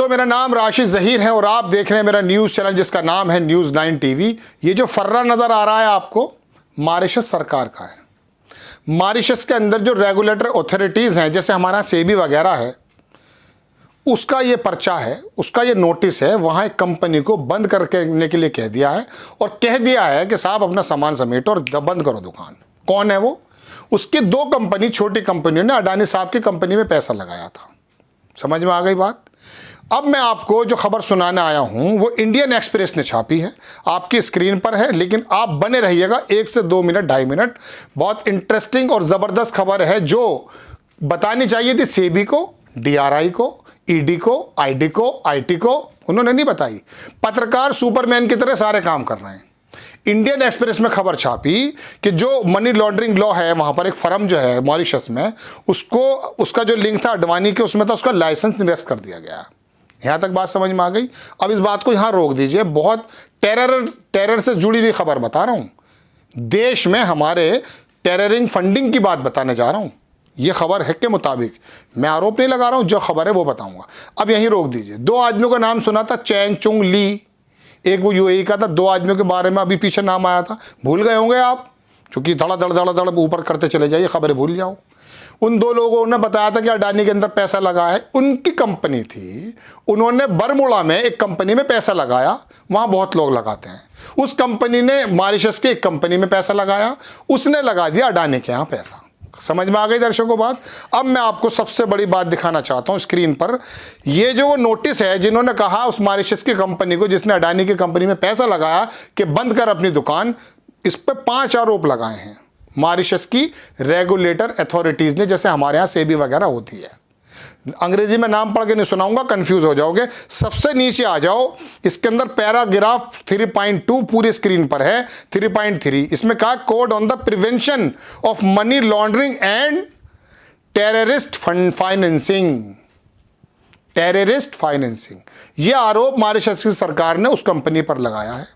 दोस्तों, मेरा नाम राशिद ज़हीर है और आप देख रहे हैं मेरा न्यूज़ चैनल जिसका नाम है न्यूज़ 9 टीवी। ये जो फर्रा नज़र आ रहा है आपको, मॉरिशस सरकार का है। मॉरिशस के अंदर जो रेगुलेटर अथॉरिटीज़ हैं, जैसे हमारा सेबी वगैरह है, उसका ये पर्चा है, उसका ये नोटिस है। वहाँ एक कंपनी को बंद करने के लिए कह दिया है और कह दिया है कि साहब अपना सामान समेटो और बंद करो दुकान। कौन है वो? उसकी दो कंपनी, छोटी कंपनियों ने अडानी साहब की कंपनी में पैसा लगाया था। समझ में आ गई बात? अब मैं आपको जो खबर सुनाने आया हूं वो इंडियन एक्सप्रेस ने छापी है, आपकी स्क्रीन पर है, लेकिन आप बने रहिएगा 1 से 2 मिनट, 2.5 मिनट। बहुत इंटरेस्टिंग और ज़बरदस्त खबर है जो बतानी चाहिए थी सेबी को, डीआरआई को, ईडी को, आईडी को, आईटी को, उन्होंने नहीं बताई। पत्रकार सुपरमैन की तरह सारे काम कर रहे हैं। इंडियन एक्सप्रेस में खबर छापी कि जो मनी लॉन्ड्रिंग लॉ है, वहां पर एक फर्म जो है मॉरिशस में, उसका जो लिंक था अडवाणी के उसमें था, उसका लाइसेंस निरस्त कर दिया गया। यहां तक बात समझ में आ गई? अब इस बात को यहां रोक दीजिए। बहुत टेरर से जुड़ी हुई खबर बता रहा हूं। देश में हमारे टेररिंग फंडिंग की बात बताने जा रहा हूं। यह खबर है के मुताबिक, मैं आरोप नहीं लगा रहा हूं, जो खबर है वो बताऊंगा। अब यहीं रोक दीजिए। 2 आदमियों का नाम सुना था, चैंग चुंग ली, एक वो यूएई का था। 2 आदमियों के बारे में अभी पीछे नाम आया था, भूल गए होंगे आप, क्योंकि धड़ा धड़ ऊपर करते चले जाइए, खबरें भूल जाओ। उन 2 लोगों ने बताया था कि अडानी के अंदर पैसा लगा है। उनकी कंपनी थी, उन्होंने बरमुड़ा में एक कंपनी में पैसा लगाया, वहां बहुत लोग लगाते हैं। उस कंपनी ने मॉरिशस की एक कंपनी में पैसा लगाया, उसने लगा दिया अडानी के यहां पैसा। समझ में आ गई दर्शकों बात? अब मैं आपको सबसे बड़ी बात दिखाना चाहता हूं स्क्रीन पर। ये जो वो नोटिस है, जिन्होंने कहा उस मॉरिशस की कंपनी को जिसने अडानी की कंपनी में पैसा लगाया कि बंद कर अपनी दुकान, इस पर 5 आरोप लगाए हैं मॉरिशस की रेगुलेटर अथॉरिटीज ने, जैसे हमारे यहाँ सेबी वगैरह होती है। अंग्रेजी में नाम पढ़ के नहीं सुनाऊंगा, कंफ्यूज हो जाओगे। सबसे नीचे आ जाओ, इसके अंदर पैराग्राफ 3.2 पूरी स्क्रीन पर है। 3.3 इसमें कहा code on the prevention of money laundering and terrorist financing. Terrorist financing, यह आरोप मॉरिशस की सरकार ने उस कंपनी पर लगाया है।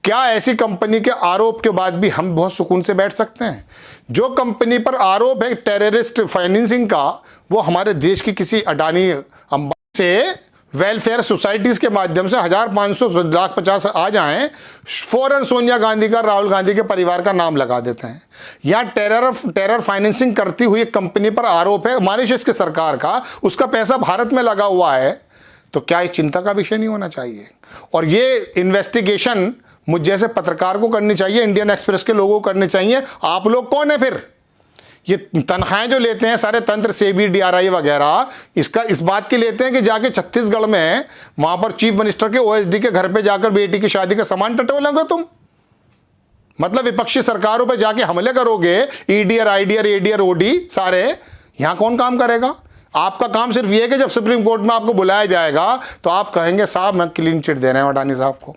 क्या ऐसी कंपनी के आरोप के बाद भी हम बहुत सुकून से बैठ सकते हैं? जो कंपनी पर आरोप है टेररिस्ट फाइनेंसिंग का, वो हमारे देश की किसी अडानी अंबानी से वेलफेयर सोसाइटीज के माध्यम से 1500 लाख 50 आ जाएं, फौरन सोनिया गांधी का, राहुल गांधी के परिवार का नाम लगा देते हैं। यहाँ टेरर फाइनेंसिंग करती हुई एक कंपनी पर आरोप है मॉरिशस की सरकार का, उसका पैसा भारत में लगा हुआ है, तो क्या ये चिंता का विषय नहीं होना चाहिए? और ये इन्वेस्टिगेशन मुझ जैसे पत्रकार को करनी चाहिए, इंडियन एक्सप्रेस के लोगों को करनी चाहिए। आप लोग कौन है फिर? ये तनख्वाहें जो लेते हैं सारे तंत्र, सेबी, डीआरआई वगैरह, इस बात के लेते हैं कि जाके छत्तीसगढ़ में वहां पर चीफ मिनिस्टर के ओएसडी के घर पे जाकर बेटी की शादी का सामान टटोलोगे तुम? मतलब विपक्षी सरकारों पे जाके हमले करोगे, ईडीआर, आईडीआर, एडीआर, ओडी सारे। यहां कौन काम करेगा? आपका काम सिर्फ ये है कि जब सुप्रीम कोर्ट में आपको बुलाया जाएगा तो आप कहेंगे साहब मैं क्लीन चिट दे रहे हैं अडानी साहब को।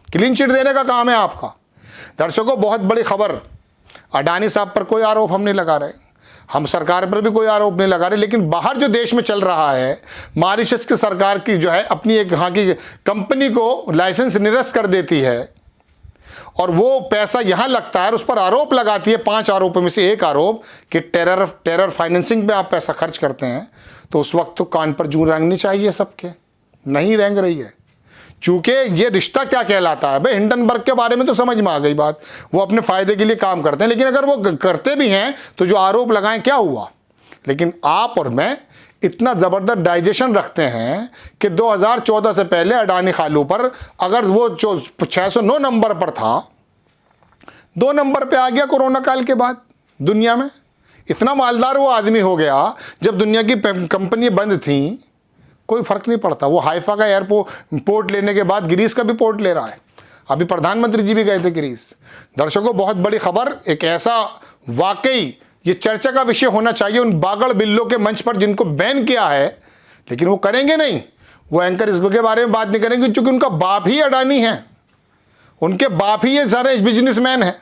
क्लीन चिट देने का काम है आपका। दर्शकों, बहुत बड़ी खबर, अडानी साहब पर कोई आरोप हम नहीं लगा रहे, हम सरकार पर भी कोई आरोप नहीं लगा रहे, लेकिन बाहर जो देश में चल रहा है, मॉरिशस की सरकार की जो है अपनी एक यहाँ की कंपनी को लाइसेंस निरस्त कर देती है और वो पैसा यहाँ लगता है, उस पर आरोप लगाती है। 5 आरोपों में से एक आरोप कि टेरर फाइनेंसिंग पे आप पैसा खर्च करते हैं, तो उस वक्त तो कान पर जूं रेंगनी चाहिए सबके, नहीं रेंग रही है। चूंकि ये रिश्ता क्या कहलाता है भाई, हिंडनबर्ग के बारे में तो समझ में आ गई बात, वो अपने फायदे के लिए काम करते हैं, लेकिन अगर वो करते भी हैं तो जो आरोप लगाएं क्या हुआ? लेकिन आप और मैं इतना जबरदस्त डाइजेशन रखते हैं कि 2014 से पहले अडानी खालू पर अगर वो 609 नंबर पर था, 2 नंबर पे आ गया कोरोना काल के बाद। दुनिया में इतना मालदार वो आदमी हो गया, जब दुनिया की कंपनी बंद थी कोई फर्क नहीं पड़ता। वो हाइफा का एयरपोर्ट लेने के बाद ग्रीस का भी पोर्ट ले रहा है। अभी प्रधानमंत्री जी भी गए थे ग्रीस। दर्शकों, बहुत बड़ी खबर, एक ऐसा वाकई ये चर्चा का विषय होना चाहिए उन बागड़ बिल्लों के मंच पर जिनको बैन किया है, लेकिन वो करेंगे नहीं, वो एंकर इसके बारे में बात नहीं करेंगे, क्योंकि उनका बाप ही अडानी है, उनके बाप ही ये सारे बिजनेसमैन हैं।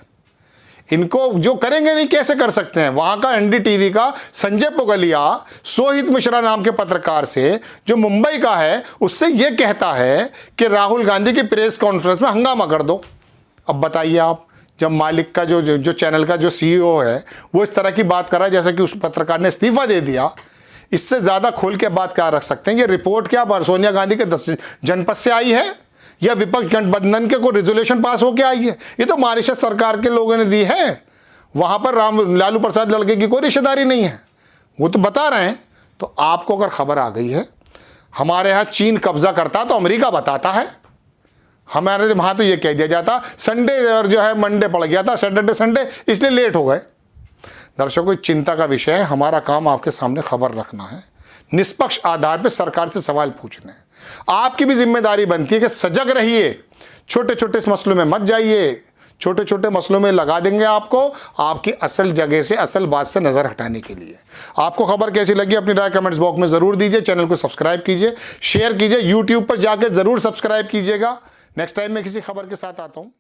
इनको जो करेंगे नहीं, कैसे कर सकते हैं? वहां का एनडीटीवी का संजय पुगलिया सोहित मिश्रा नाम के पत्रकार से, जो मुंबई का है, उससे यह कहता है कि राहुल गांधी की प्रेस कॉन्फ्रेंस में हंगामा कर दो। अब बताइए आप, जब मालिक का जो चैनल का जो सीईओ है वो इस तरह की बात कर रहा है, जैसे कि उस पत्रकार ने इस्तीफा दे दिया, इससे ज़्यादा खोल के बात क्या रख सकते हैं? ये रिपोर्ट क्या सोनिया गांधी के 10 जनपद से आई है या विपक्ष गठबंधन के कोई रेजोल्यूशन पास होकर आई है? ये तो मॉरिशस सरकार के लोगों ने दी है। वहाँ पर लालू प्रसाद लड़के की कोई रिश्तेदारी नहीं है, वो तो बता रहे हैं। तो आपको अगर खबर आ गई है हमारे यहाँ चीन कब्जा करता तो अमेरिका बताता है, हमारे वहाँ तो ये कह दिया जाता संडे और जो है मंडे पड़ गया था, सैटरडे संडे, इसलिए लेट हो गए। दर्शकों, चिंता का विषय है। हमारा काम आपके सामने खबर रखना है, निष्पक्ष आधार पर सरकार से सवाल पूछने हैं। आपकी भी जिम्मेदारी बनती है कि सजग रहिए, छोटे छोटे मसलों में मत जाइए। छोटे छोटे मसलों में लगा देंगे आपको आपकी असल जगह से, असल बात से नज़र हटाने के लिए। आपको खबर कैसी लगी अपनी राय कमेंट्स बॉक्स में ज़रूर दीजिए। चैनल को सब्सक्राइब कीजिए, शेयर कीजिए, यूट्यूब पर जाकर ज़रूर सब्सक्राइब कीजिएगा। नेक्स्ट टाइम मैं किसी खबर के साथ आता हूँ।